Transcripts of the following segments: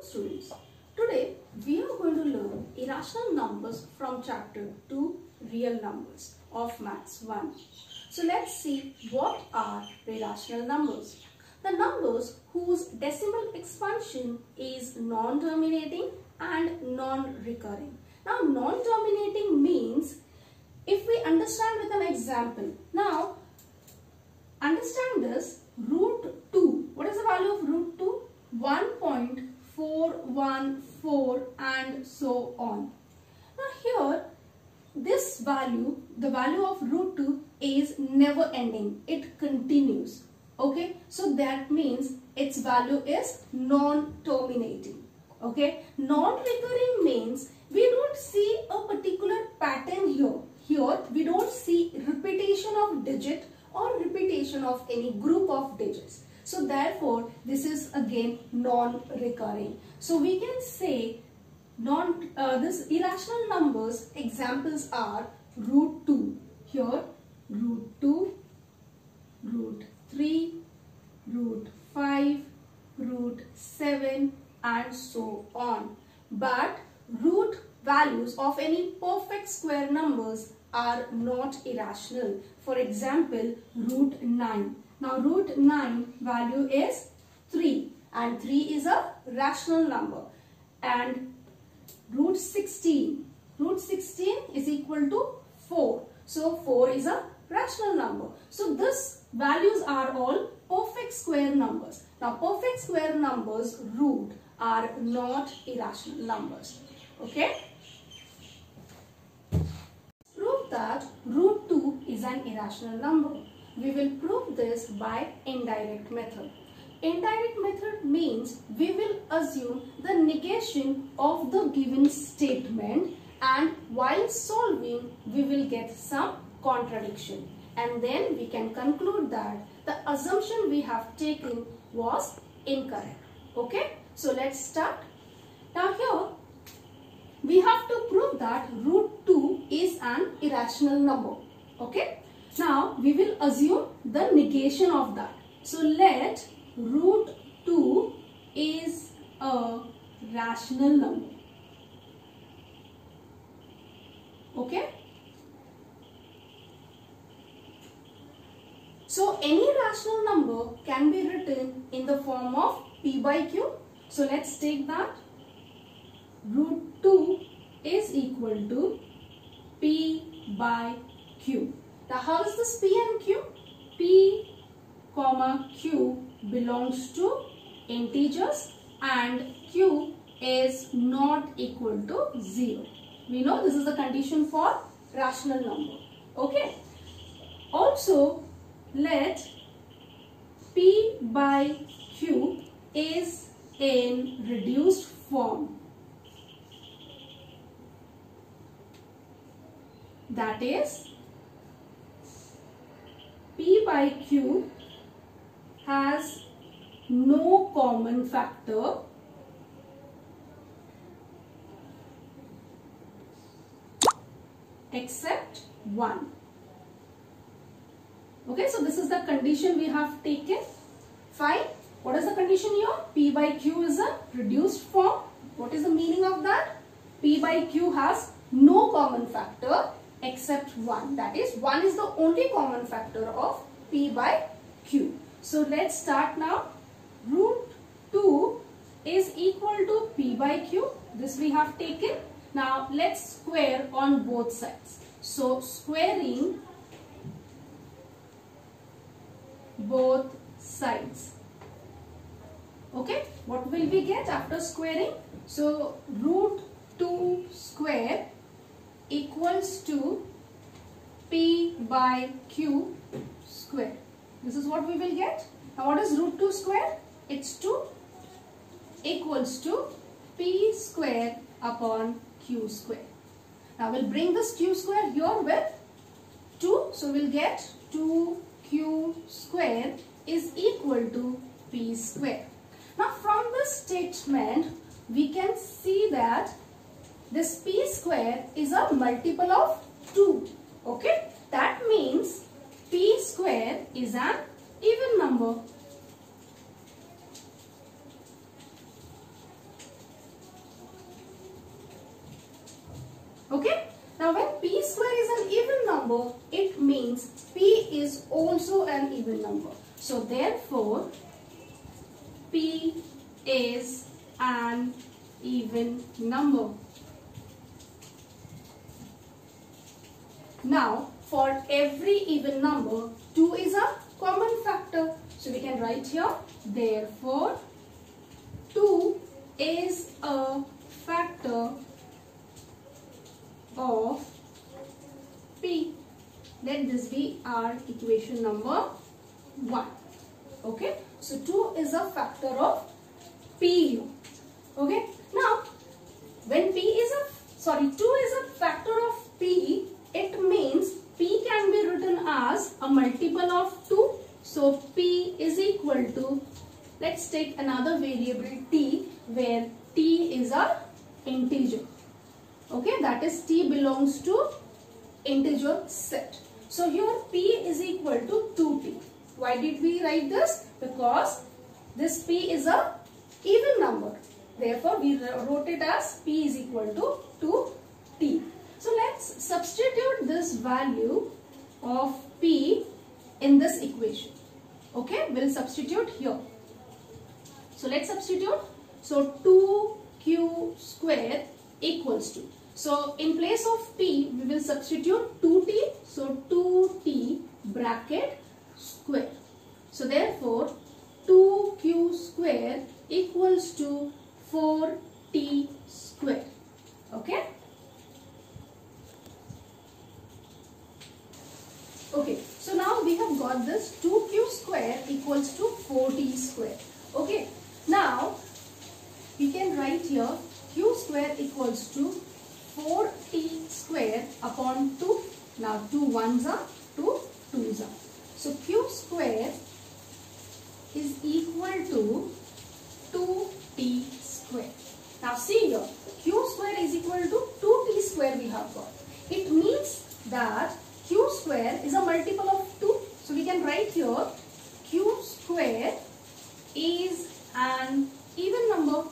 students. Today we are going to learn irrational numbers from chapter 2 real numbers of maths 1. So let's see what are irrational numbers. The numbers whose decimal expansion is non-terminating and non-recurring. Now non-terminating means, if we understand with an example. Now understand this, root 2. What is the value of root 2? 1.414 and so on. Now here this value, the value of root 2 is never ending. It continues. Okay, so that means its value is non-terminating. Okay, non-recurring means we don't see a particular pattern here. Here we don't see repetition of digit or repetition of any group of digits. So therefore this is again non-recurring. So we can say this irrational numbers examples are root 2. Here root 2, root 3, root 5, root 7 and so on. But root values of any perfect square numbers are not irrational. For example, root 9. Now root 9 value is 3 and 3 is a rational number. And root 16 is equal to 4. So 4 is a rational number. So these values are all perfect square numbers. Now perfect square numbers root are not irrational numbers. Okay? Prove that root 2 is an irrational number. We will prove this by indirect method. Indirect method means we will assume the negation of the given statement, and while solving we will get some contradiction, and then we can conclude that the assumption we have taken was incorrect. Okay, so let's start. Now here we have to prove that root 2 is an irrational number. Okay, now we will assume the negation of that. So let root 2 is a rational number. Okay, so any rational number can be written in the form of p by q. So let's take that. Root 2 is equal to p by q. Now how is this p and q? P comma q belongs to integers and q is not equal to 0. We know this is the condition for rational number. Okay. Also let p by q is in reduced form. That is, p by q has no common factor except 1. Okay, so this is the condition we have taken. Fine. What is the condition here? P by q is a reduced form. What is the meaning of that? P by q has no common factor except 1. That is, 1 is the only common factor of p by q. So let's start now. Root 2 is equal to p by q. This we have taken. Now let's square on both sides. So squaring both sides. Okay, what will we get after squaring? So root 2 square equals to p by q square. This is what we will get. Now what is root 2 square? It's 2 equals to p square upon q square. Now we'll bring this q square here with 2. So we'll get 2q square is equal to p square. Now from this statement we can see that this p square is a multiple of 2. Okay, that means p square is an even number. Okay. Now when p square is an even number, it means p is also an even number. So therefore, p is an even number. Now for every even number, 2 is a common factor. So we can write here, therefore 2 is a factor of p. Let this be our equation number 1. Okay. So 2 is a factor of p. Okay. Now when 2 is a factor of p, it means p can be written as a multiple of 2. So p is equal to, let's take another variable t, where t is a integer. Okay, that is t belongs to integer set. So here p is equal to 2t. Why did we write this? Because this p is a even number. Therefore, we wrote it as p is equal to 2t. So let's substitute this value of p in this equation. Okay, we'll substitute here. So let's substitute. So 2q square equals to. So in place of p, we will substitute 2t. So 2t bracket square. So therefore 2q square equals to 4t square. Okay. Okay, so now we have got this 2q square equals to 4t square. Okay, now we can write here q square equals to 4t square upon 2. Now 2 ones are 2 twos are. So q square is equal to 2t square. Now see here, q square is equal to 2t square we have got. It means that q square is a multiple of 2. So we can write here q square is an even number.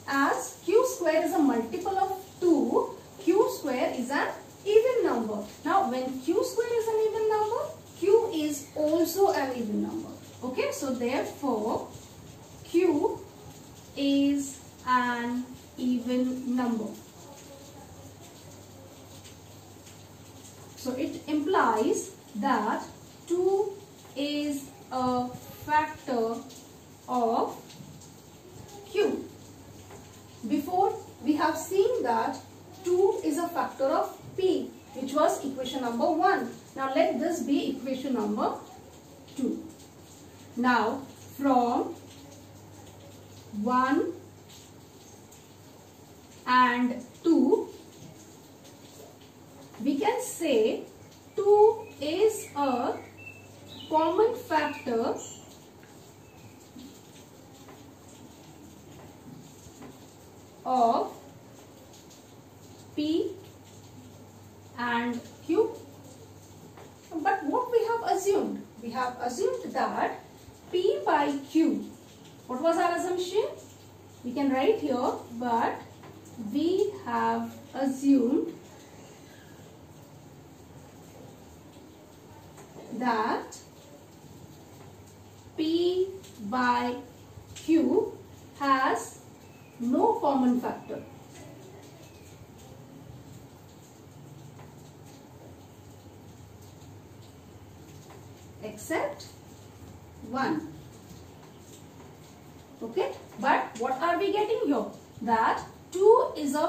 As q square is a multiple of 2, q square is an even number. Now when q square is an even number, q is also an even number. Okay, so therefore q is an even number. So it implies that 2 is a factor of q. Before we have seen that 2 is a factor of p, which was equation number 1. Now let this be equation number 2. Now from 1 and 2, we can say 2 is a common factor of p and q. But what we have assumed? We have assumed that p by q. What was our assumption? We can write here, but we have assumed that p by q has no common factor. Except 1. Okay, but what are we getting here? That 2 is a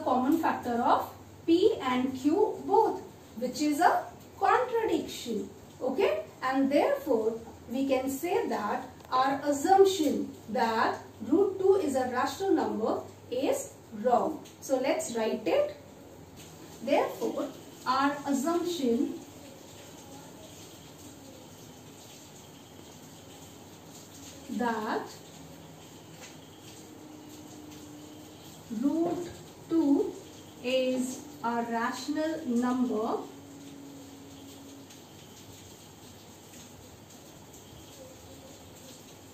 common factor of p and q both, which is a contradiction. Okay, and therefore we can say that our assumption that root 2 is a rational number is wrong. So let's write it. Therefore our assumption that root 2 is a rational number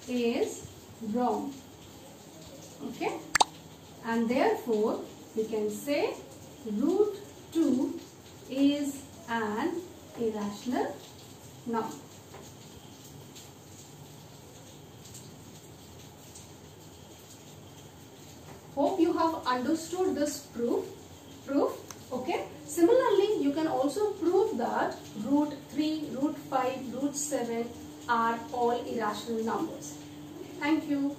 is wrong. Okay, and therefore we can say root 2 is an irrational number. Hope you have understood this proof. Okay. Similarly, you can also prove that root 3, root 5, root 7 are all irrational numbers. Thank you.